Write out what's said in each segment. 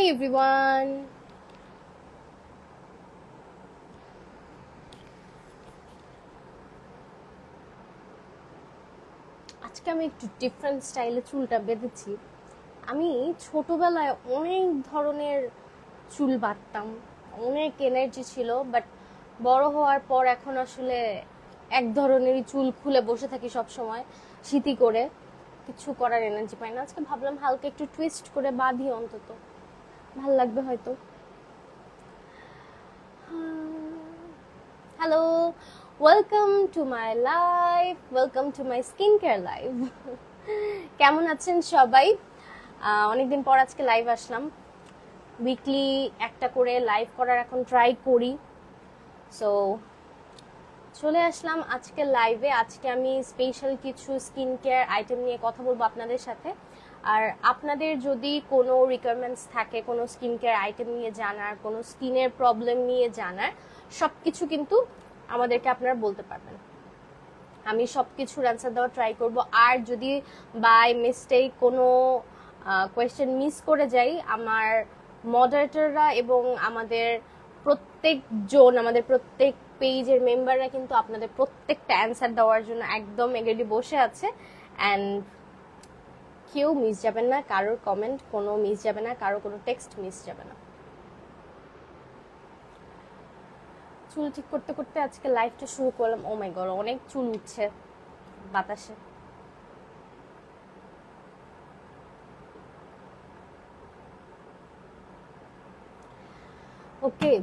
Hi everyone. আজকে আমি একটু ডিফারেন্ট স্টাইলে চুলটা বেঁধেছি। আমি ছোটবেলায় অনেক ধরনের চুল বাঁধতাম, অনেক এনার্জি ছিল, বাট বড় হওয়ার পর এখন আসলে এক ধরনেরই চুল খুলে বসে থাকি সব সময়, শীতি করে কিছু করার এনার্জি পাই না। আজকে ভাবলাম হালকা একটু টুইস্ট করে বাঁধি, অন্তত ভাল লাগবে হয়তো। Hello, welcome to my life, welcome to my skin care life. কেমন আছেন সবাই? অনেকদিন পর আজকে লাইভ আসলাম। উইকলি একটা করে লাইভ করার এখন ট্রাই করি, সো চলে আসলাম আজকে লাইভে। আজকে আমি স্পেশাল কিছু স্কিন কেয়ার আইটেম নিয়ে কথা বলবো আপনাদের সাথে। আর আপনাদের যদি কোনো রিকোয়ারমেন্টস থাকে কোনো স্কিন কেয়ার আইটেম নিয়ে জানার, কোনো স্কিনের প্রবলেম নিয়ে জানার, সব কিছু কিন্তু আমাদেরকে আপনারা বলতে পারবেন। আমি সব কিছুর অ্যান্সার দেওয়ার ট্রাই করব। আর যদি বাই মিস্টেক কোনো কোয়েশ্চেন মিস করে যাই, আমার মডারেটররা এবং আমাদের প্রত্যেক পেজের মেম্বাররা কিন্তু আপনাদের প্রত্যেকটা অ্যান্সার দেওয়ার জন্য একদম এগেডি বসে আছে। অ্যান্ড কেউ মিস যাবেন না, কারোর কমেন্ট কোনো মিস যাবে না, কারো কোনো টেক্সট মিস যাবে না। চুল ঠিক করতে করতে আজকে লাইভটা শুরু করলাম। ও মাই গড, অনেক চুল উঠছে বাতাসে। ওকে,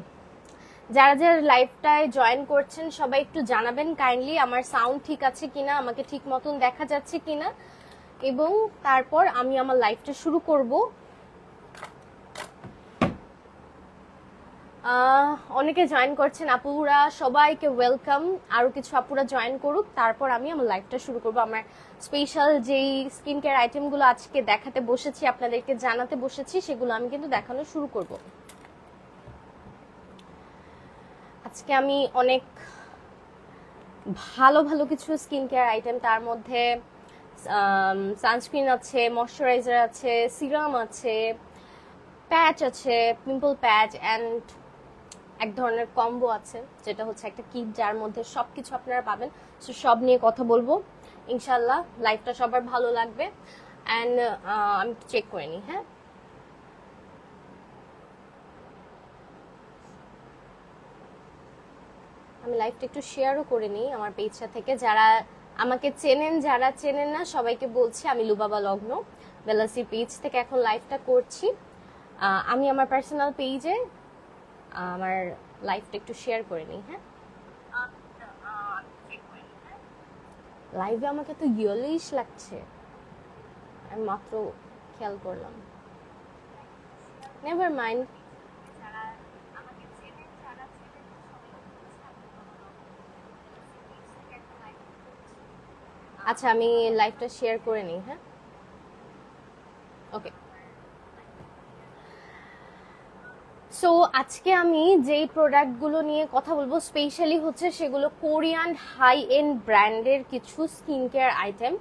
যারা যারা লাইভটায় জয়েন করছেন সবাই একটু জানাবেন কাইন্ডলি আমার সাউন্ড ঠিক আছে কিনা, আমাকে ঠিক মতন দেখা যাচ্ছে কিনা, এবং তারপর আমি আমার লাইভটা শুরু করব। অনেকে জয়েন করছেন আপুরা, সবাইকে ওয়েলকাম। আরো কিছু আপুরা জয়েন করুক, তারপর আমি আমার লাইভটা শুরু করব। আমার স্পেশাল যেই স্কিন কেয়ার আইটেমগুলো আজকে দেখাতে বসেছি, আপনাদেরকে জানাতে বসেছি, সেগুলো আমি কিন্তু দেখানো শুরু করব। আজকে আমি অনেক ভালো ভালো কিছু স্কিন কেয়ার আইটেম, তার মধ্যে সানস্ক্রিন আছে, ময়শ্চারাইজার আছে, সিরাম আছে, প্যাচ আছে, পিম্পল প্যাচ, অ্যান্ড এক ধরনের কম্বো আছে যেটা হচ্ছে একটা কিট, যার মধ্যে সবকিছু আপনারা পাবেন। সো সব নিয়ে কথা বলবো ইনশাল্লাহ। লাইফটা সবার ভালো লাগবে। অ্যান্ড আমি চেক করে নিই। হ্যাঁ, আমি লাইভটা একটু শেয়ারও করে নিই আমার পেজটা থেকে। যারা আমাকে চেনেন, যারা চেনেন না, সবাইকে বলছি আমি লুবাবা লগ্ন বেলাসি পেজ থেকে এখন লাইভটা করছি। আমি আমার পার্সোনাল পেজে আমার লাইভটা একটু শেয়ার করে নিই। হ্যাঁ, লাইভে আমাকে তো ইয়েলোইশ লাগছে, আমি মাত্র খেয়াল করলাম। Never mind. আচ্ছা, আমি লাইভটা শেয়ার করে নিই। হ্যাঁ, ওকে। সো আজকে আমি যেই প্রোডাক্টগুলো নিয়ে কথা বলবো স্পেশালি হচ্ছে সেগুলো কোরিয়ান হাই এন্ড ব্র্যান্ডের কিছু স্কিন কেয়ার আইটেম।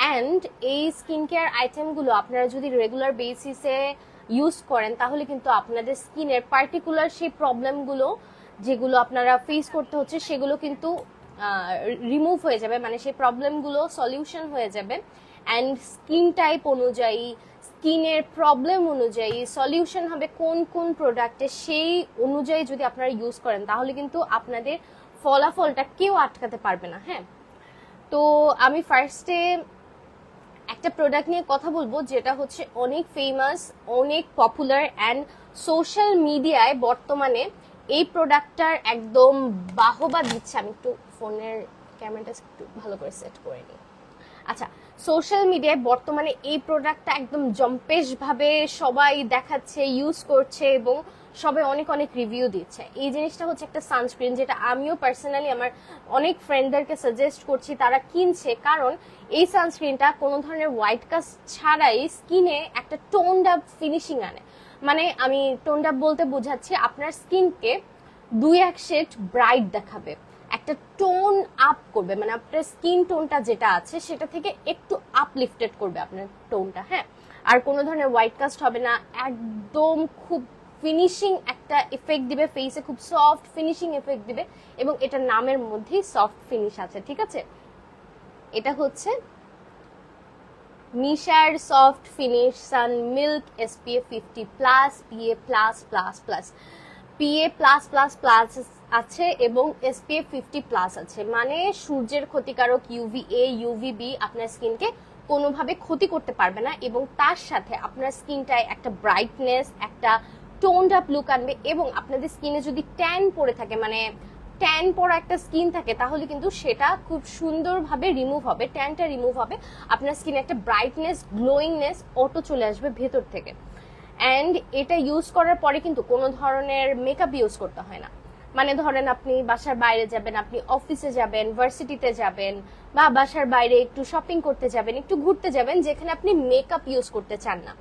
অ্যান্ড এই স্কিন কেয়ার আইটেমগুলো আপনারা যদি রেগুলার বেসিসে ইউজ করেন তাহলে কিন্তু আপনাদের স্কিনের পার্টিকুলার সেই প্রবলেমগুলো যেগুলো আপনারা ফেস করতে হচ্ছে সেগুলো কিন্তু রিমুভ হয়ে যাবে, মানে সেই প্রবলেমগুলো সলিউশন হয়ে যাবে। অ্যান্ড স্কিন টাইপ অনুযায়ী, স্কিনের প্রবলেম অনুযায়ী সলিউশন হবে কোন কোন প্রোডাক্টে, সেই অনুযায়ী যদি আপনারা ইউজ করেন তাহলে কিন্তু আপনাদের ফলাফলটা কেউ আটকাতে পারবে না। হ্যাঁ, তো আমি ফার্স্টে একটা প্রোডাক্ট নিয়ে কথা বলবো যেটা হচ্ছে অনেক ফেমাস, অনেক পপুলার, অ্যান্ড সোশ্যাল মিডিয়ায় বর্তমানে এই প্রোডাক্টটার একদম বাহবা দিচ্ছে। আমি একটু ফোনের ক্যামেরাটা একটু ভালো করে সেট করে নিই। আচ্ছা, সোশ্যাল মিডিয়ায় বর্তমানে এই প্রোডাক্টটা একদম জম্পেশ ভাবে সবাই দেখাচ্ছে, ইউজ করছে এবং সবাই অনেক অনেক রিভিউ দিচ্ছে। এই জিনিসটা হচ্ছে একটা সানস্ক্রিন, যেটা আমিও পার্সোনালি আমার অনেক ফ্রেন্ডদেরকে সাজেস্ট করছি, তারা কিনছে। কারণ এই সানস্ক্রিনটা কোনো ধরনের হোয়াইট কাস্ট ছাড়াই স্কিনে একটা টোনড আপ ফিনিশিং আনে। মানে আমি টোনড আপ বলতে বোঝাচ্ছি আপনার স্কিনকে 2-1 শেড ব্রাইট দেখাবে, একটা টোন আপ করবে, মানে আপনার স্কিন টোনটা যেটা আছে সেটা থেকে একটু আপলিফটেড করবে আপনার টোনটা। হ্যাঁ, আর কোনো ধরনের হোয়াইট কাস্ট হবে না, একদম খুব ফিনিশিং একটা এফেক্ট দিবে ফেসে, খুব সফট ফিনিশিং এফেক্ট দিবে, এবং এটা নামের মধ্যেই সফট ফিনিশ আছে। ঠিক আছে, এটা হচ্ছে মিশার soft finish sun milk SPF 50 plus PA plus plus plus, PA plus plus plus আছে এবং SPF 50 প্লাস আছে, মানে সূর্যের ক্ষতিকারক UVA UVB আপনার স্কিনকে কোনোভাবে ক্ষতি করতে পারবে না, এবং তার সাথে আপনার স্কিনটায় একটা ব্রাইটনেস, একটা টোনড আপ লুক আনবে। এবং আপনাদের স্কিনে যদি ট্যান পড়ে থাকে, মানে ট্যান পড়া একটা স্কিন থাকে, তাহলে কিন্তু সেটা খুব সুন্দরভাবে রিমুভ হবে, ট্যানটা রিমুভ হবে, আপনার স্কিনে একটা ব্রাইটনেস গ্লোয়িংনেস অটো চলে আসবে ভেতর থেকে। অ্যান্ড এটা ইউজ করার পরে কিন্তু কোনো ধরনের মেকআপ ইউজ করতে হয় না। মানে ধরেন আপনি বাসার বাইরে যাবেন, আপনি অফিসে যাবেন, ভার্সিটিতে যাবেন, বা বাসার বাইরে একটু শপিং করতে যাবেন, একটু ঘুরতে যাবেন, যেখানে আপনি মেকআপ ইউজ করতে চান না,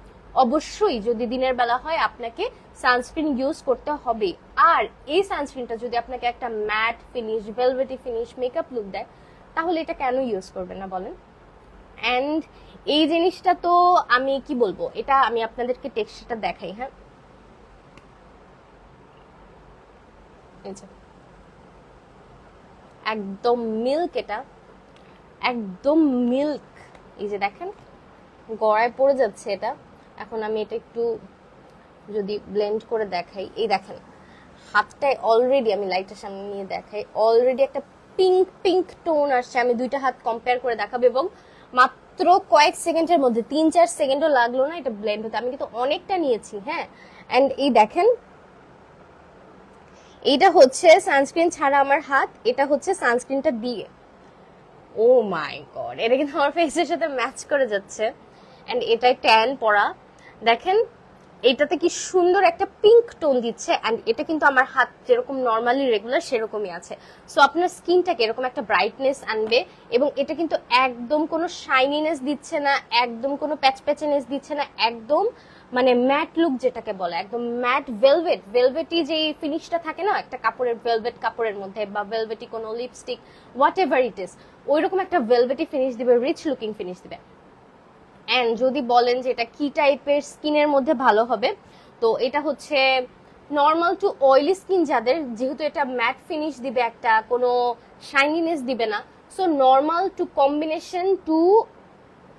অবশ্যই যদি দিনের বেলা হয় আপনাকে সানস্ক্রিন ইউজ করতে হবে। আর এই সানস্ক্রিনটা যদি আপনাকে একটা mat finish, velvety finish, makeup look দেয়, তাহলে এটা কেন ইউজ করবেন না বলেন? অ্যান্ড এই জিনিসটা তো আমি কি বলবো, এটা আমি আপনাদেরকে টেক্সচারটা দেখাই। হ্যাঁ, একদম মিল্ক, এটা একদম মিল্ক। এই যে দেখেন গড়ায় পড়ে যাচ্ছে এটা। এখন আমি এটা একটু যদি ব্লেন্ড করে দেখাই, এই দেখেন হাতটায় অলরেডি, আমি লাইটের সামনে নিয়ে দেখাই, অলরেডি একটা পিঙ্ক পিঙ্ক টোন আসছে। আমি দুইটা হাত কম্পেয়ার করে দেখাবো, এবং মাত্র কয়েক সেকেন্ডের মধ্যে, 3-4 সেকেন্ডও লাগলো না এটা ব্লেন্ড হতে। আমি কিন্তু অনেকটা নিয়েছি। হ্যাঁ, এন্ড এই দেখেন এইটা হচ্ছে সানস্ক্রিন ছাড়া আমার হাত, এটা হচ্ছে সানস্ক্রিনটা দিয়ে। ও মাই গড, এটা কিন্তু আমার ফেসের সাথে ম্যাচ করে যাচ্ছে। এন্ড এটাই ট্যান পড়া, দেখেন এটাতে কি সুন্দর একটা পিঙ্ক টোন দিচ্ছে। এন্ড এটা কিন্তু আমার হাত যেরকম নর্মালি রেগুলার সেরকমই আছে। সো আপনার স্কিনটাকে এরকম একটা ব্রাইটনেস আনবে, এবং এটা কিন্তু একদম কোনো শাইনিনেস দিচ্ছে না, একদম কোনো প্যাচপ্যাচেনেস দিচ্ছে না, একদম মানে ম্যাট লুক যেটাকে বলে, একদম ম্যাট ভেলভেট, ভেলভেটি যে ফিনিশটা থাকে না একটা কাপড়ের, ভেলভেট কাপড়ের মধ্যে, বা ভেলভেটি কোনো lipstick, what ever it is, ওইরকম একটা ভেলভেটি ফিনিশ দিবে, রিচ লুকিং ফিনিশ দিবে। এন্ড যদি বলেন যে এটা কি টাইপের স্কিনের মধ্যে ভালো হবে, তো এটা হচ্ছে নর্মাল টু অয়েলি স্কিন যাদের, যেহেতু এটা ম্যাট ফিনিশ দিবে, একটা কোনো শাইনিনেস দিবে না, so normal to combination two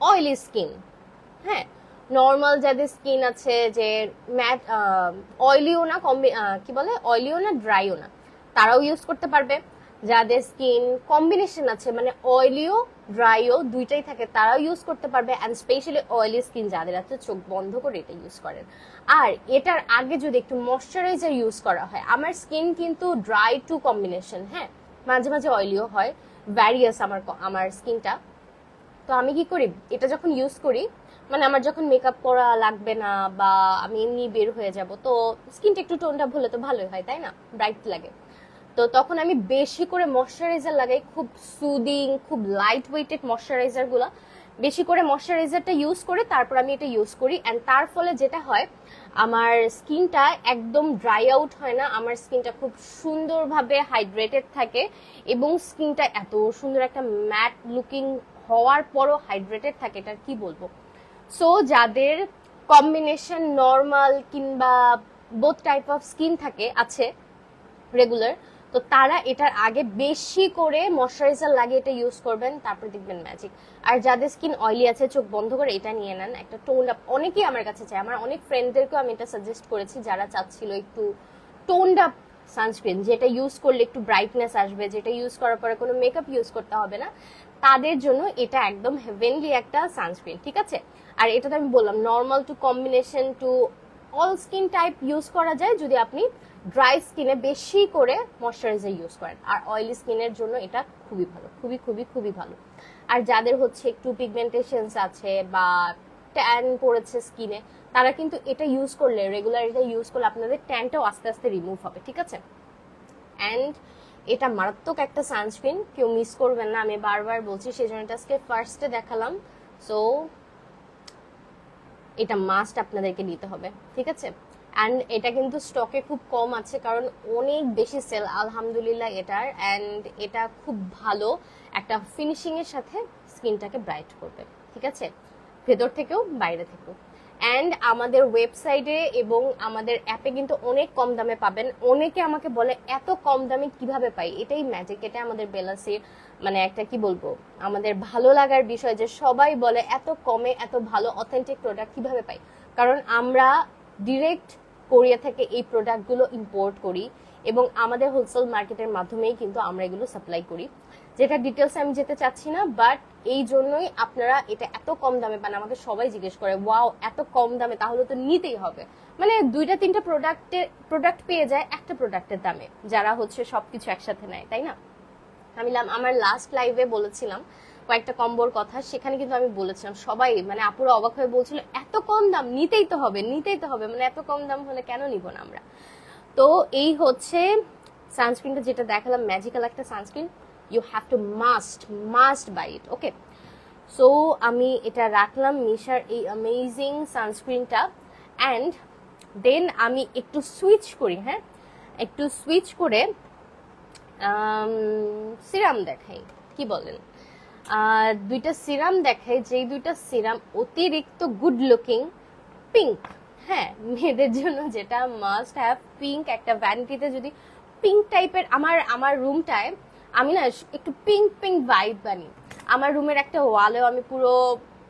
oily skin. হ্যাঁ, নর্মাল যাদের স্কিন আছে যে ম্যাট, অয়েলিও না, কি বলে, অয়েলিও না ড্রাইও না, তারাও ইউজ করতে পারবে। যাদের স্কিন কম্বিনেশন আছে, মানে অয়েলিও ড্রাইও দুইটাই থাকে, তারাও ইউজ করতে পারবে। অ্যান্ড স্পেশালি অয়েলি স্কিন যাদের আছে, চোখ বন্ধ করে এটা ইউজ করেন। আর এটার আগে যদি একটু ময়শ্চারাইজার ইউজ করা হয়, আমার স্কিন কিন্তু ড্রাই টু কম্বিনেশন, হ্যাঁ মাঝে মাঝে অয়েলিও হয়, ভ্যারিয়াস আমার স্কিনটা। তো আমি কি করি, এটা যখন ইউজ করি, মানে আমার যখন মেকআপ করা লাগবে না, বা আমি এমনি বের হয়ে যাব, তো স্কিনটা একটু টোনটা হলে তো ভালোই হয়, তাই না, ব্রাইট লাগে। তো তখন আমি বেশি করে ময়শ্চারাইজার লাগাই, খুব সুদিং, খুব লাইট ওয়েটেড ময়শ্চারাইজার গুলা, বেশি করে ময়শ্চারাইজারটা ইউজ করে তারপর আমি এটা ইউজ করি। অ্যান্ড তার ফলে যেটা হয়, আমার স্কিনটা একদম ড্রাই আউট হয় না, আমার স্কিনটা খুব সুন্দরভাবে হাইড্রেটেড থাকে, এবং স্কিনটা এত সুন্দর একটা ম্যাট লুকিং হওয়ার পরও হাইড্রেটেড থাকে, এটা কি বলবো। সো যাদের কম্বিনেশন নর্মাল কিংবা বোথ টাইপ অফ স্কিন থাকে আছে রেগুলার, তো তারা এটার আগে বেশি করে ময়শ্চারাইজার লাগিয়ে এটা ইউজ করবেন, তারপর দেখবেন ম্যাজিক। আর যাদের স্কিন অয়েলি আছে, চোখ বন্ধ করে এটা নিয়ে নেন, একটা টোন আপ। অনেকেই আমার কাছে চায়, আমার অনেক ফ্রেন্ডদেরকেও আমি এটা সাজেস্ট করেছি, যারা চাচ্ছিল একটু টোনড আপ সানস্ক্রিন, যেটা ইউজ করলে একটু ব্রাইটনেস আসবে, যেটা ইউজ করার পরে কোনো মেকআপ ইউজ করতে হবে না, তাদের জন্য এটা একদম হেভেনলি একটা সানস্ক্রিন। ঠিক আছে, আর এটা তো আমি বললাম normal to combination to all skin type use করা যায়, যদি আপনি ড্রাই স্কিনে বেশি করে ময়শ্চারাইজার ইউজ করেন। আর অয়েলি স্কিনের জন্য এটা খুবই ভালো, খুবই খুবই খুবই ভালো। আর যাদের হচ্ছে একটু পিগমেন্টেশনস আছে বা ট্যান পড়েছে স্কিনে, তারা কিন্তু এটা ইউজ করলে, রেগুলার এটা ইউজ করলে আপনাদের ট্যানটাও আস্তে আস্তে রিমুভ হবে। ঠিক আছে, অ্যান্ড এটা মারাত্মক একটা সানস্ক্রিন, কেউ মিস করবেন না, আমি বারবার বলছি, সেই জন্য এটা আজকে ফার্স্টে দেখালাম। সো এটা মাস্ট আপনাদেরকে নিতে হবে। ঠিক আছে, অ্যান্ড এটা কিন্তু স্টকে খুব কম আছে, কারণ অনেক বেশি সেল আলহামদুলিল্লাহ এটার। অ্যান্ড এটা খুব ভালো একটা ফিনিশিং এর সাথে স্কিনটাকে ব্রাইট করবে, ঠিক আছে, ভেতর থেকেও বাইরে থেকেও। অ্যান্ড আমাদের ওয়েবসাইটে এবং আমাদের অ্যাপে কিন্তু অনেক কম দামে পাবেন। অনেকে আমাকে বলে এত কম দামে কিভাবে পাই, এটাই ম্যাজিক, এটা আমাদের বেলাসির মানে একটা কি বলবো আমাদের ভালো লাগার বিষয়, যে সবাই বলে এত কমে এত ভালো অথেন্টিক প্রোডাক্ট কিভাবে পাই। কারণ আমরা ডিরেক্ট কোরিয়া থেকে এই প্রোডাক্টগুলো ইম্পোর্ট করি এবং আমাদের হোলসেল মার্কেটের মাধ্যমেই কিন্তু আমরা এগুলো সাপ্লাই করি, যেটা ডিটেলস আমি যেতে চাচ্ছি না। বাট এই জন্যই আপনারা এটা এত কম দামে পান। আমাকে সবাই জিজ্ঞেস করে ওয়াও এত কম দামে, তাহলে তো নিতেই হবে। মানে 2-3টা প্রোডাক্ট পেয়ে যায় একটা প্রোডাক্টের দামে, যারা হচ্ছে সবকিছু একসাথে নেয়, তাই না? আমি আমার লাস্ট লাইভে বলেছিলাম কয়েকটা কম্বোর কথা, সেখানে কিন্তু আমি বলেছিলাম সবাই মানে আপুরা অবাক হয়ে বলছিল এত কম দাম, নিতেই তো হবে নিতেই তো হবে, মানে এত কম দাম হলে কেন নিব না আমরা। তো এই হচ্ছে সানস্ক্রিনটা যেটা দেখালাম, ম্যাজিক্যাল একটা sunscreen, you have to must buy it, okay. So আমি এটা রাখলাম মিশার এই অ্যামেজিং সানস্ক্রিনটা। অ্যান্ড দেন আমি একটু সুইচ করি, হ্যাঁ একটু সুইচ করে সিরাম দেখাই, কি বলেন? দুইটা সিরাম দেখাই, যেই দুইটা সিরাম অতিরিক্ত গুড লুকিং, পিঙ্ক, হ্যাঁ মেয়েদের জন্য যেটা মাস্ট হ্যাভ পিঙ্ক। একটা ভ্যানিটিতে যদি পিঙ্ক টাইপের, আমার রুমটায় আমি না একটু পিঙ্ক ভাইব বানি। আমার রুমের একটা ওয়ালেও আমি পুরো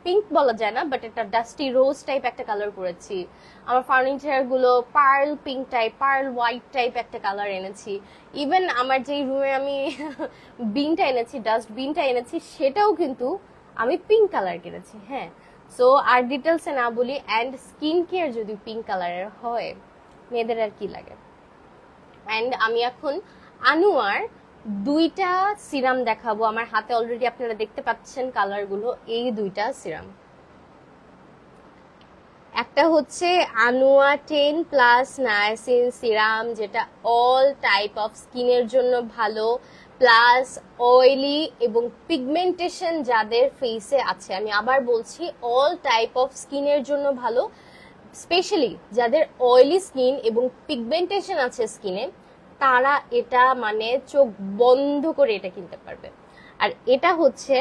পিঙ্ক বলা যায় না, বাট একটা ডাস্টি রোজ টাইপ একটা কালার করেছি। আমার ফার্নিচার গুলো pearl pink type, pearl white type একটা কালার এনেছি। ইভেন আমার যেই রুমে আমি বিনটা এনেছি, ডাস্ট বিনটা এনেছি, সেটাও কিন্তু আমি পিঙ্ক কালার কিনেছি, হ্যাঁ। সো আর ডিটেলসে না বলি, অ্যান্ড স্কিন কেয়ার যদি পিঙ্ক কালারের হয়, মেয়েদের আর কি লাগে। অ্যান্ড আমি এখন আনুয়ার দুইটা সিরাম দেখাবো। আমার হাতে অলরেডি আপনারা দেখতে পাচ্ছেন কালারগুলো, এই দুইটা সিরাম। একটা হচ্ছে আনুয়া 10+ নায়াসিন সিরাম, যেটা অল টাইপ অফ স্কিনের জন্য ভালো, প্লাস অয়েলি এবং পিগমেন্টেশন যাদের ফেসে আছে, আমি আবার বলছি অল টাইপ অফ স্কিনের জন্য ভালো, স্পেশালি যাদের অয়েলি স্কিন এবং পিগমেন্টেশন আছে স্কিনে, তারা এটা মানে চোখ বন্ধ করে এটা কিনতে পারবে। আর এটা হচ্ছে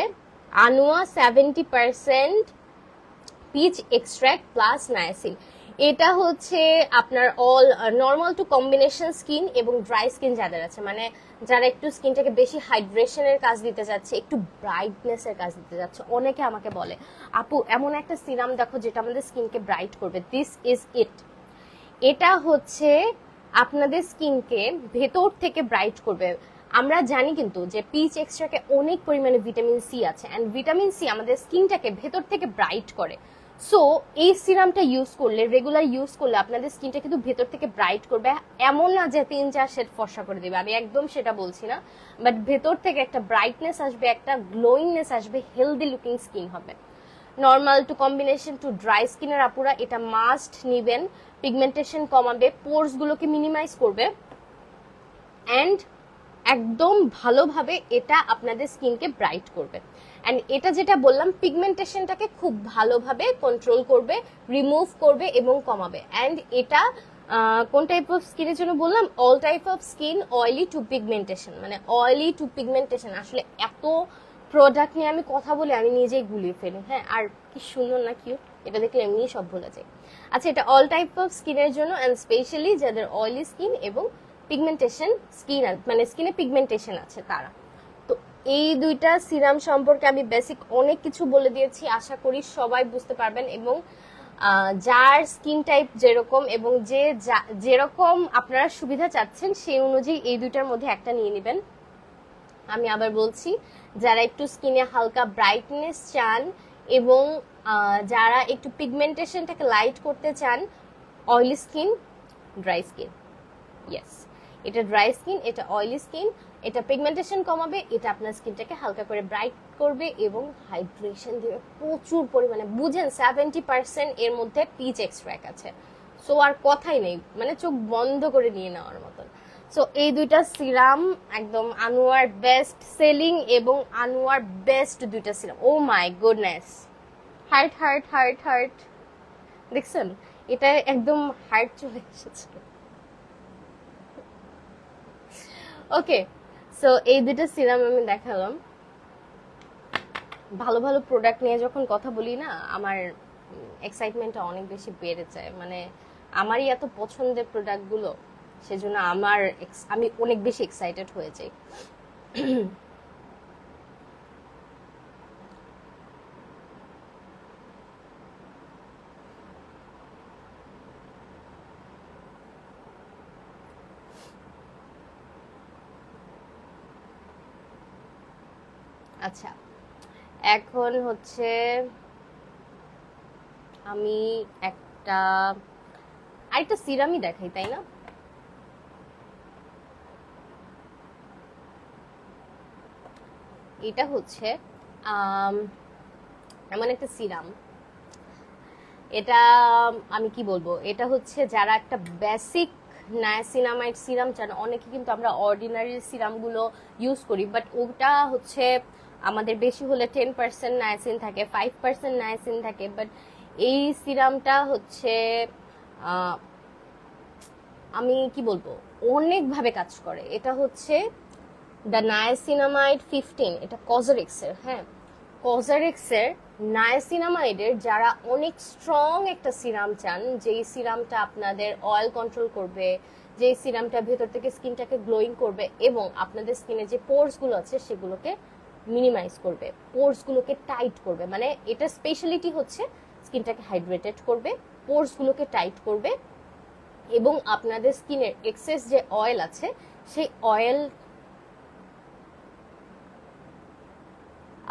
আনুয়া 70% পিচ এক্সট্রাক্ট প্লাস নায়াসিন। এটা হচ্ছে আপনার all normal to combination skin এবং ড্রাই স্কিন যাদের আছে, মানে যারা একটু স্কিনটাকে বেশি হাইড্রেশনের কাজ দিতে যাচ্ছে, একটু ব্রাইটনেসের কাজ দিতে যাচ্ছে। অনেকে আমাকে বলে আপু এমন একটা সিরাম দেখো যেটা আমাদের স্কিনকে ব্রাইট করবে, দিস ইজ ইট। এটা হচ্ছে আপনাদের স্কিনকে ভেতর থেকে ব্রাইট করবে। আমরা জানি কিন্তু যে পিচ এক্সট্রাকে অনেক পরিমাণে ভিটামিন সি আছে, অ্যান্ড ভিটামিন সি আমাদের স্কিনটাকে ভেতর থেকে ব্রাইট করে। সো এই সিরামটা ইউজ করলে, রেগুলার ইউজ করলে আপনাদের স্কিনটা কিন্তু ভেতর থেকে ব্রাইট করবে। এমন না যে 3-4 শেড ফর্সা করে দেবে, আমি একদম সেটা বলছি না, বাট ভেতর থেকে একটা ব্রাইটনেস আসবে, একটা গ্লোয়িংনেস আসবে, হেলদি লুকিং স্কিন হবে। Normal to combination to dry স্কিনের আপুরা এটা মাস্ট নিবেন, পিগমেন্টেশন কমাবে, পোরস গুলোকে মিনিমাইজ করবে, অ্যান্ড একদম ভালোভাবে এটা আপনাদের স্কিনকে ব্রাইট করবে। অ্যান্ড এটা যেটা বললাম পিগমেন্টেশনটাকে খুব ভালোভাবে কন্ট্রোল করবে, রিমুভ করবে এবং কমাবে। অ্যান্ড এটা কোন টাইপ অফ স্কিনের জন্য বললাম? All type of skin, oily two pigmentation, মানে অয়েলি টু পিগমেন্টেশন। আসলে এত প্রোডাক্ট নিয়ে আমি কথা বলে আমি নিজেই গুলিয়ে ফেলি, হ্যাঁ। আর কি সুন্দর না কিউট, এটা দেখলে এমনি সব ভুলে যায়। আচ্ছা, এটা অল টাইপ অফ স্কিনের জন্য, অ্যান্ড স্পেশালি যাদের অয়েলি স্কিন এবং পিগমেন্টেশন স্কিন, মানে স্কিনে পিগমেন্টেশন আছে তারা। তো এই দুইটা সিরাম সম্পর্কে আমি বেসিক অনেক কিছু বলে দিয়েছি, আশা করি সবাই বুঝতে পারবেন। এবং যার স্কিন টাইপ যেরকম এবং যেরকম আপনারা সুবিধা চাচ্ছেন সেই অনুযায়ী এই দুইটার মধ্যে একটা নিয়ে নেবেন। আমি আবার বলছি, যারা একটু স্কিনে হালকা ব্রাইটনেস চান এবং যারা একটু পিগমেন্টেশনটাকে লাইট করতে চান, oily skin, dry skin, yes এটা ড্রাই স্কিন, এটা অয়েলি স্কিন, এটা পিগমেন্টেশন কমাবে, এটা আপনার স্কিনটাকে হালকা করে ব্রাইট করবে এবং হাইড্রেশন দিবে প্রচুর পরিমাণে। বুঝেন 70% এর মধ্যে পিচ এক্সট্রাক্ট আছে, সো আর কথাই নেই, মানে চোখ বন্ধ করে নিয়ে নেওয়ার মতন। সো এই দুইটা সিরাম একদম আনোয়ার বেস্ট সেলিং এবং আনোয়ার বেস্ট দুইটা serum. Oh my goodness, heart heart heart heart, দেখছেন এটা একদম হার্ট চলে এসেছে। ওকে, সো এই দুটো সিরাম আমি দেখালাম। ভালো ভালো প্রোডাক্ট নিয়ে যখন কথা বলি না, আমার এক্সাইটমেন্টটা অনেক বেশি বেড়ে যায়। মানে আমারই এত পছন্দের প্রোডাক্টগুলো, সেজন্য আমি অনেক বেশি এক্সাইটেড হয়ে যাই। আচ্ছা, এখন হচ্ছে আমি একটা আরেকটা সিরামই দেখাই, তাই না? এটা হচ্ছে এমন একটা সিরাম, এটা আমি কি বলবো, এটা হচ্ছে যারা একটা বেসিক নায়াসিনামাইড সিরাম চান, অনেকে কিন্তু আমরা অর্ডিনারি সিরামগুলো ইউজ করি, বাট ওটা হচ্ছে আমাদের বেশি হলে 10% নায়াসিন থাকে, 5% নায়াসিন থাকে। বাট এই সিরামটা হচ্ছে আমি কি বলবো, অনেকভাবে কাজ করে। এটা হচ্ছে দ্য নায়াসিনামাইড 15, এটা কজারিক্সের। হ্যাঁ, কজারিক্সের নায়াসিনামাইডের যারা অনেক স্ট্রং একটা সিরাম চান, যেই সিরামটা আপনাদের অয়েল কন্ট্রোল করবে, যেই সিরামটা ভেতর থেকে স্কিনটাকে গ্লোয়িং করবে এবং আপনাদের স্কিনে যে পোর্সগুলো আছে সেগুলোকে মিনিমাইজ করবে, পোর্সগুলোকে টাইট করবে। মানে এটা স্পেশালিটি হচ্ছে স্কিনটাকে হাইড্রেটেড করবে, পোর্সগুলোকে টাইট করবে এবং আপনাদের স্কিনের এক্সেস যে অয়েল আছে সেই অয়েল।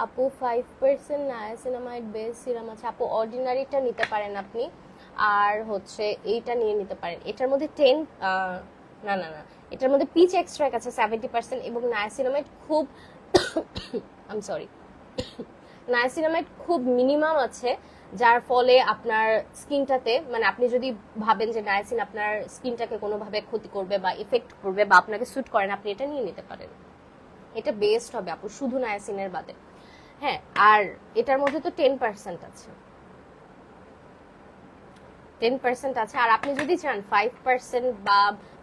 আপু 5% নায়াসিনামাইড বেস সিরাম আছে আপু, অর্ডিনারিটা নিতে পারেন আপনি, আর হচ্ছে এইটা নিয়ে নিতে পারেন। এটার মধ্যে 10 না না না, এটার মধ্যে পিচ এক্সট্রাক্ট আছে 70% এবং নায়াসিনামাইড খুব আই এম সরি, নায়াসিনামাইড খুব মিনিমাম আছে, যার ফলে আপনার স্কিনটাতে, মানে আপনি যদি ভাবেন যে নায়াসিন আপনার স্কিনটাকে কোনোভাবে ক্ষতি করবে বা এফেক্ট করবে বা আপনাকে স্যুট করে না, আপনি এটা নিয়ে নিতে পারেন। এটা বেস্ট হবে আপু, শুধু নায়াসিনের বাদে। হ্যাঁ, আর এটার মধ্যে তো 10% আছে, 10% আছে। আর আপনি যদি চান 5% বা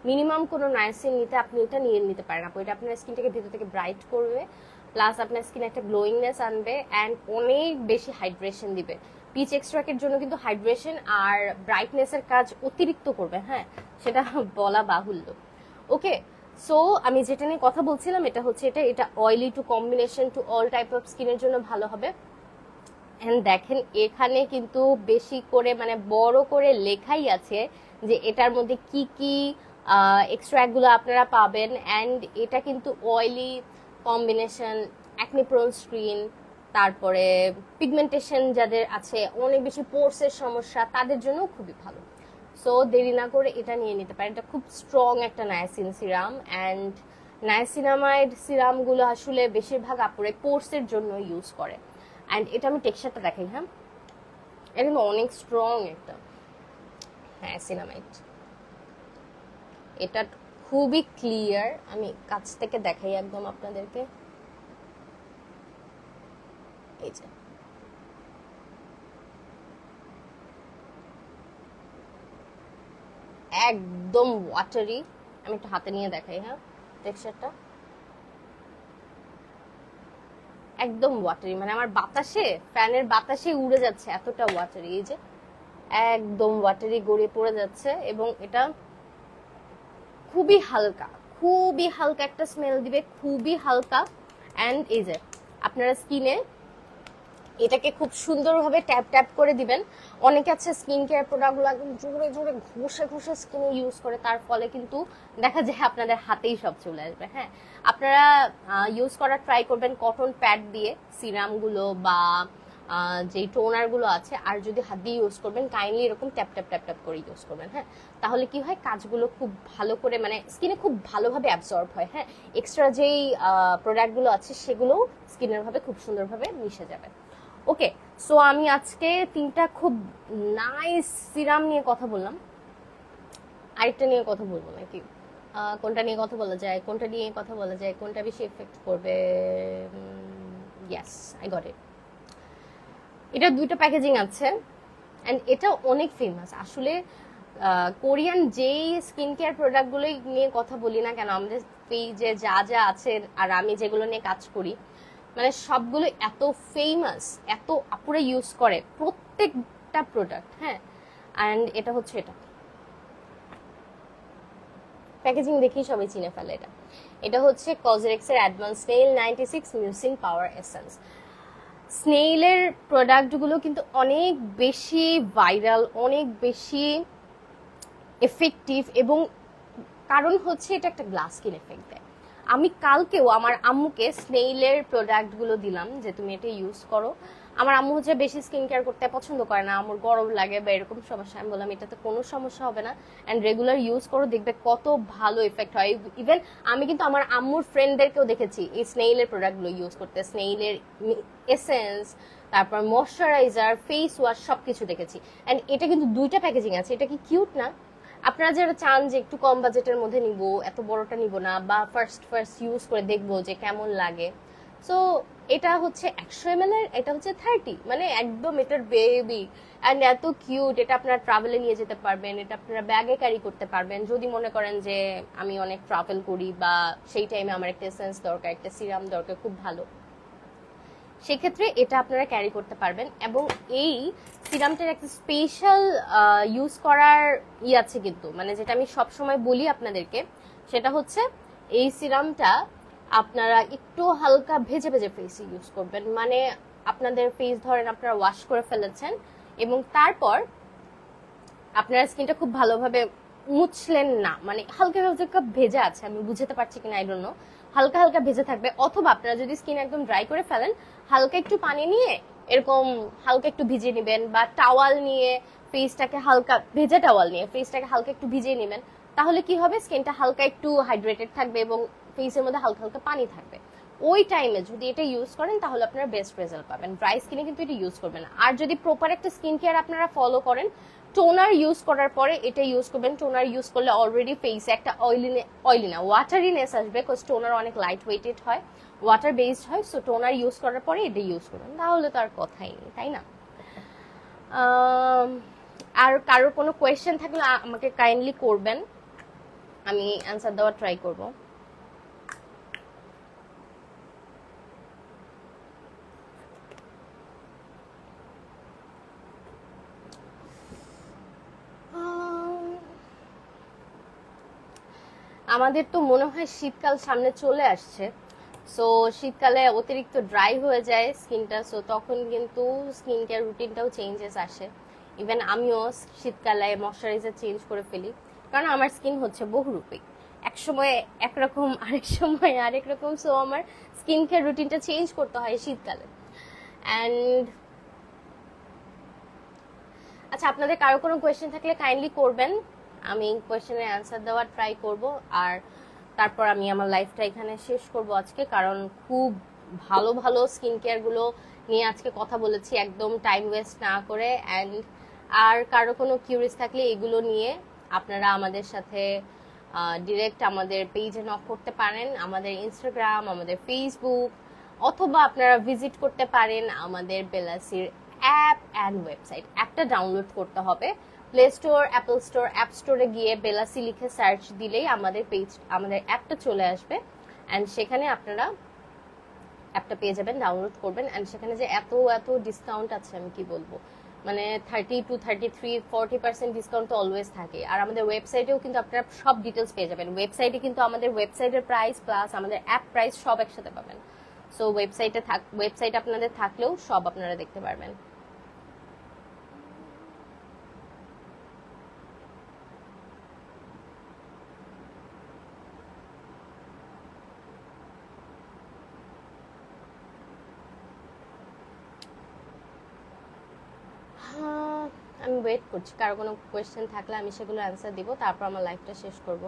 মিনিমাম কোনো নায়াসিন নিতে, আপনি এটা নিয়ে নিতে পারেন আপু। এটা আপনার স্কিনটাকে ভিতর থেকে ব্রাইট করবে, প্লাস আপনার স্কিনে একটা গ্লোয়িংনেস আনবে অ্যান্ড অনেক বেশি হাইড্রেশন দিবে। পিচ এক্সট্রাক্টের জন্য কিন্তু হাইড্রেশন আর ব্রাইটনেসের কাজ অতিরিক্ত করবে, হ্যাঁ, সেটা বলা বাহুল্য। ওকে, সো আমি যেটা নিয়ে কথা বলছিলাম, এটা হচ্ছে এটা oily two combination to all type of স্কিনের জন্য ভালো হবে। এন্ড দেখেন এখানে কিন্তু বেশি করে, মানে বড় করে লেখাই আছে যে এটার মধ্যে কি কি এক্সট্রাক্ট গুলো আপনারা পাবেন। এন্ড এটা কিন্তু oily combination, acne prone skin, তারপরে পিগমেন্টেশন যাদের আছে, অনেক বেশি পোর্সের সমস্যা, তাদের জন্য খুবই ভালো। সো দেরি না করে এটা নিয়ে নিতে পারেন। এটা খুব স্ট্রং একটা নায়াসিন সিরাম। অ্যান্ড নায়াসিনামাইড সিরামগুলো আসলে বেশিরভাগ আপুরে পোর্সের জন্য ইউজ করে। অ্যান্ড এটা আমি টেক্সচারটা দেখাই। হ্যাঁ, এটা কিন্তু অনেক স্ট্রং একটা নায়াসিনামাইড, এটা খুবই ক্লিয়ার। আমি কাছ থেকে দেখাই একদম আপনাদেরকে, এই যে একদম ওয়াটারি। আমি একটু হাতে নিয়ে দেখাই। হ্যাঁ, টেক্সচারটা একদম ওয়াটারি, মানে আমার বাতাসে, ফ্যানের বাতাসে উড়ে যাচ্ছে, এতটা ওয়াটারি। এই যে একদম ওয়াটারি গড়িয়ে পড়ে যাচ্ছে এবং এটা খুবই হালকা, খুবই হালকা একটা স্মেল দিবে, খুবই হালকা। অ্যান্ড এই যে আপনারা স্কিনে এটাকে খুব সুন্দরভাবে ট্যাপ ট্যাপ করে দিবেন। অনেকে আছে স্কিন কেয়ার প্রোডাক্টগুলো একদম জোরে জোরে ঘষে ঘষে স্কিনে ইউজ করে, তার ফলে কিন্তু দেখা যায় আপনাদের হাতেই সব চলে আসবে। হ্যাঁ, আপনারা ইউজ করার ট্রাই করবেন কটন প্যাড দিয়ে সিরামগুলো বা যে টোনারগুলো আছে, আর যদি হাত দিয়ে ইউজ করবেন কাইন্ডলি এরকম ট্যাপ ট্যাপ ট্যাপ ট্যাপ করে ইউজ করবেন। হ্যাঁ, তাহলে কি হয়, কাজগুলো খুব ভালো করে, মানে স্কিনে খুব ভালোভাবে অ্যাবজর্ব হয়। হ্যাঁ, এক্সট্রা যেই প্রোডাক্টগুলো আছে সেগুলো স্কিনের ভাবে খুব সুন্দরভাবে মিশে যাবে। ওকে, সো আমি আজকে 3টা খুব নাইস সিরাম নিয়ে কথা বললাম। আরেকটা নিয়ে কথা বলবো নাকি? কোনটা নিয়ে কথা বলা যায়, কোনটা নিয়ে কথা বলা যায়, কোনটা বেশি এফেক্ট করবে? Yes, I got it. এটা 2টা প্যাকেজিং আছে। অ্যান্ড এটা অনেক ফেমাস আসলে। কোরিয়ান যেই স্কিন কেয়ার প্রোডাক্টগুলো নিয়ে কথা বলি না কেন, আমাদের পেজে যা যা আছে আর আমি যেগুলো নিয়ে কাজ করি, মানে সবগুলো এত ফেমাস, এত আপুরা ইউজ করে প্রত্যেকটা প্রোডাক্ট। হ্যাঁ, অ্যান্ড এটা হচ্ছে, এটা প্যাকেজিং দেখেই সবাই চিনে ফেলে। এটা হচ্ছে কজরেক্সের অ্যাডভান্স স্নেইল 96 মিউসিং পাওয়ার এসেন্স। স্নেইলের প্রোডাক্টগুলো কিন্তু অনেক বেশি ভাইরাল, অনেক বেশি এফেক্টিভ, এবং কারণ হচ্ছে এটা একটা গ্লাস স্কিন এফেক্ট দেয়। আমি কালকেও আমার আম্মুকে স্নেইলের প্রোডাক্টগুলো দিলাম যে তুমি এটা ইউজ করো। আমার আম্মু হচ্ছে বেশি স্কিন কেয়ার করতে পছন্দ করে না, আমার গরম লাগে বা এরকম সমস্যা। আমি বললাম এটাতে কোনো সমস্যা হবে না, অ্যান্ড রেগুলার ইউজ করো, দেখবে কত ভালো ইফেক্ট হয়। ইভেন আমি কিন্তু আমার আম্মুর ফ্রেন্ডদেরকেও দেখেছি এই স্নেইলের প্রোডাক্টগুলো ইউজ করতে, স্নেইলের এসেন্স, তারপর ময়শ্চারাইজার, ফেস ওয়াশ, সবকিছু দেখেছি। অ্যান্ড এটা কিন্তু দুইটা প্যাকেজিং আছে, এটা কি কিউট না? আপনারা যারা চান যে একটু কম বাজেটের মধ্যে নিব, এত বড়টা নিব না, বা ফার্স্ট ইউজ করে দেখবো যে কেমন লাগে, সো এটা হচ্ছে 100 ml এর, এটা হচ্ছে 30, মানে একদম এটার বেবি অ্যান্ড এত কিউট। এটা আপনারা ট্রাভেলে নিয়ে যেতে পারবেন, এটা আপনারা ব্যাগে ক্যারি করতে পারবেন। যদি মনে করেন যে আমি অনেক ট্রাভেল করি বা সেই টাইমে আমার একটা এসেন্স দরকার, একটা সিরাম দরকার, খুব ভালো, সেক্ষেত্রে এটা আপনারা ক্যারি করতে পারবেন। এবং এই সিরামটার একটা স্পেশাল ইউজ করার আছে কিন্তু, মানে যেটা আমি সব সময় বলি আপনাদেরকে, সেটা হচ্ছে এই সিরামটা আপনারা একটু হালকা ভেজে ভেজে ফেসে ইউজ করবেন। মানে আপনাদের ফেস ধরেন আপনারা ওয়াশ করে ফেলেছেন এবং তারপর আপনার স্কিনটা খুব ভালোভাবে মুছলেন না, মানে হালকা হালকা ভেজা আছে, আমি বুঝতে পারছি কিনা আই ডোন্ট নো, হালকা হালকা ভেজে থাকবে। অথবা আপনারা যদি স্কিন একদম ড্রাই করে ফেলেন, হালকা একটু পানি নিয়ে এরকম হালকা একটু ভিজিয়ে নেবেন, বা টাওয়াল নিয়ে ফেসটাকে হালকা, ভেজা টাওয়াল নিয়ে ফেসটাকে হালকা একটু ভিজিয়ে নেবেন। তাহলে কি হবে, স্কিনটা হালকা একটু হাইড্রেটেড থাকবে এবং ফেসের মধ্যে হালকা হালকা পানি থাকবে। ওই টাইমে যদি এটা ইউজ করেন তাহলে আপনারা বেস্ট রেজাল্ট পাবেন। ড্রাই স্কিনে কিন্তু এটা ইউজ করবেন না। আর যদি প্রপার একটা স্কিন কেয়ার আপনারা ফলো করেন, টোনার ইউজ করার পরে এটা ইউজ করবেন। টোনার ইউজ করলে অলরেডি ফেসে একটা অয়েলি না ওয়াটারিনেস আসবে, বিকজ টোনার অনেক লাইট ওয়েটেড হয়, ওয়াটার বেসড হয়। সো টোনার ইউজ করার পরে এটা ইউজ করবেন, তাহলে তো আর কথাই নেই, তাই না? আর কারোর কোনো কোয়েশ্চেন থাকলে আমাকে কাইন্ডলি করবেন, আমি অ্যান্সার দেওয়ার ট্রাই করবো। আমাদের তো মনে হয় শীতকাল সামনে চলে আসছে, সো শীতকালে অতিরিক্ত ড্রাই হয়ে যায় স্কিনটা, সো তখন কিন্তু স্কিন কেয়ার রুটিনটাও চেঞ্জেস আসে। ইভেন আমিও শীতকালে ময়শ্চারাইজার চেঞ্জ করে ফেলি, কারণ আমার স্কিন হচ্ছে বহুরূপী, এক সময় একরকম আরেক সময় আরেক রকম। সো আমার স্কিন কেয়ার রুটিনটা চেঞ্জ করতে হয় শীতকালে। অ্যান্ড আচ্ছা, আপনাদের কারো কোনো কোয়েশ্চেন থাকলে কাইন্ডলি করবেন, আমি কোয়েশ্চেনের অ্যান্সার দেওয়ার ট্রাই করব। আর তারপর আমি আমার লাইফটা এখানে শেষ করব আজকে, কারণ খুব ভালো ভালো স্কিন কেয়ারগুলো নিয়ে আজকে কথা বলেছি, একদম টাইম ওয়েস্ট না করে। অ্যান্ড আর কারো কোনো কিউরিয়াস থাকলে এগুলো নিয়ে আপনারা আমাদের সাথে ডিরেক্ট আমাদের পেজে নক করতে পারেন, আমাদের ইনস্টাগ্রাম, আমাদের ফেসবুক, অথবা আপনারা ভিজিট করতে পারেন আমাদের বেলাসির অ্যাপ অ্যান্ড ওয়েবসাইট। অ্যাপটা ডাউনলোড করতে হবে, play store, Apple store, app স্টোরে গিয়ে বেলাসি লিখে সার্চ দিলেই আমাদের পেজ, আমাদের অ্যাপটা চলে আসবে। অ্যান্ড সেখানে আপনারা অ্যাপটা পেয়ে যাবেন, ডাউনলোড করবেন। অ্যান্ড সেখানে যে এত এত ডিসকাউন্ট আছে আমি কি বলবো, মানে 30 to 33, 40% ডিসকাউন্ট তো অলওয়েজ থাকে। আর আমাদের ওয়েবসাইটেও কিন্তু আপনারা সব ডিটেলস পেয়ে যাবেন। ওয়েবসাইটে কিন্তু আমাদের ওয়েবসাইটের প্রাইস প্লাস আমাদের অ্যাপ প্রাইস সব একসাথে পাবেন। সো ওয়েবসাইট আপনাদের থাকলেও সব আপনারা দেখতে পারবেন। আমি ওয়েট করছি, কারো কোনো কোয়েশ্চেন থাকলে আমি সেগুলো অ্যান্সার দিব, তারপর আমার লাইফটা শেষ করব।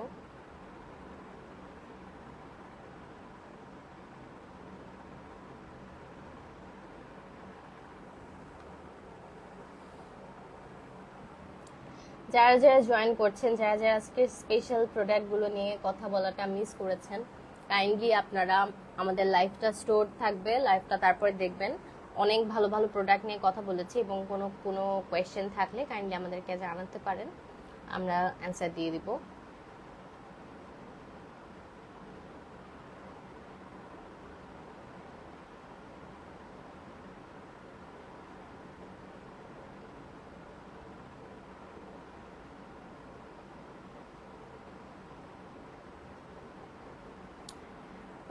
যারা যারা জয়েন করছেন, যারা যারা আজকে স্পেশাল প্রোডাক্টগুলো নিয়ে কথা বলাটা মিস করেছেন, কাইন্ডলি আপনারা আমাদের লাইভটা স্টোর থাকবে, লাইভটা তারপরে দেখবেন। অনেক ভালো ভালো প্রোডাক্ট নিয়ে কথা বলেছি, এবং কোনো কোনো কোয়েশ্চেন থাকলে কাইন্ডলি আমাদেরকে জানাতে পারেন, আমরা অ্যান্সার দিয়ে দিব।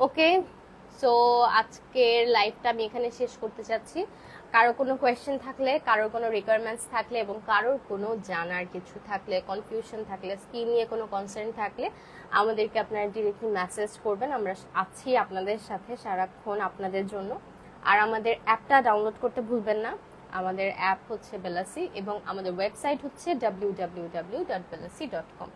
ওকে, সো আজকের লাইভটা আমি এখানে শেষ করতে চাচ্ছি। কারো কোনো কোয়েশ্চেন থাকলে, কারোর কোনো রিকোয়ারমেন্টস থাকলে, এবং কারোর কোনো জানার কিছু থাকলে, কনফিউশন থাকলে, স্কিন নিয়ে কোনো কনসার্ন থাকলে আমাদেরকে আপনারা ডিরেক্টলি মেসেজ করবেন। আমরা আছি আপনাদের সাথে সারাক্ষণ আপনাদের জন্য। আর আমাদের অ্যাপটা ডাউনলোড করতে ভুলবেন না। আমাদের অ্যাপ হচ্ছে বেলাসি, এবং আমাদের ওয়েবসাইট হচ্ছে www.belasi.com,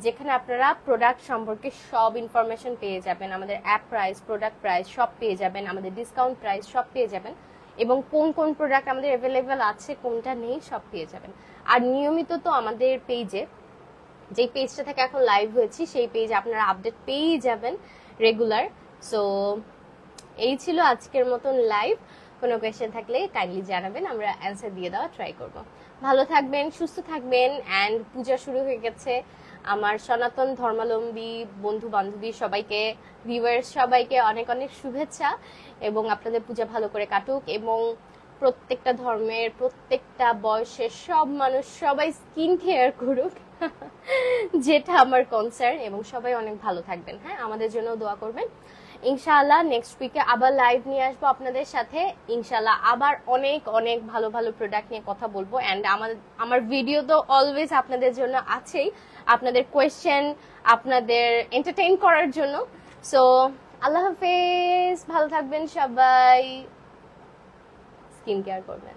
যেখানে আপনারা প্রোডাক্ট সম্পর্কে সব ইনফরমেশন পেয়ে যাবেন। আমাদের অ্যাপ প্রাইস, প্রোডাক্ট প্রাইস সব পেয়ে যাবেন, আমাদের ডিসকাউন্ট প্রাইস সব পেয়ে যাবেন, এবং কোন কোন প্রোডাক্ট আমাদের অ্যাভেলেবেল আছে, কোনটা নেই, সব পেয়ে যাবেন। আর নিয়মিত তো আমাদের পেজে, যেই পেজটা থেকে এখন লাইভ হয়েছি, সেই পেজে আপনারা আপডেট পেয়েই যাবেন রেগুলার। সো এই ছিল আজকের মতন লাইভ। কোনো কোয়েশ্চেন থাকলে কাইন্ডলি জানাবেন, আমরা অ্যান্সার দিয়ে দেওয়া ট্রাই করব। ভালো থাকবেন, সুস্থ থাকবেন। অ্যান্ড পূজা শুরু হয়ে গেছে। আমার সনাতন ধর্মাবলম্বী বন্ধু বান্ধবী সবাইকে, ভিউয়ার্স সবাইকে অনেক অনেক শুভেচ্ছা, এবং আপনাদের পূজা ভালো করে কাটুক, এবং প্রত্যেকটা ধর্মের, প্রত্যেকটা বয়সের সব মানুষ সবাই স্কিন কেয়ার করুক, যেটা আমার কনসার্ন, এবং সবাই অনেক ভালো থাকবেন। হ্যাঁ, আমাদের জন্য দোয়া করবেন। ইনশাআল্লাহ নেক্সট উইকে আবার লাইভ নিয়ে আসবো আপনাদের সাথে। ইনশাআল্লাহ আবার অনেক অনেক ভালো ভালো প্রোডাক্ট নিয়ে কথা বলবো। অ্যান্ড আমার ভিডিও তো অলওয়েজ আপনাদের জন্য আছেই, আপনাদের কোয়েশ্চেন, আপনাদের এন্টারটেইন করার জন্য। সো আল্লাহ হাফেজ, ভালো থাকবেন সবাই, স্কিন কেয়ার করবেন।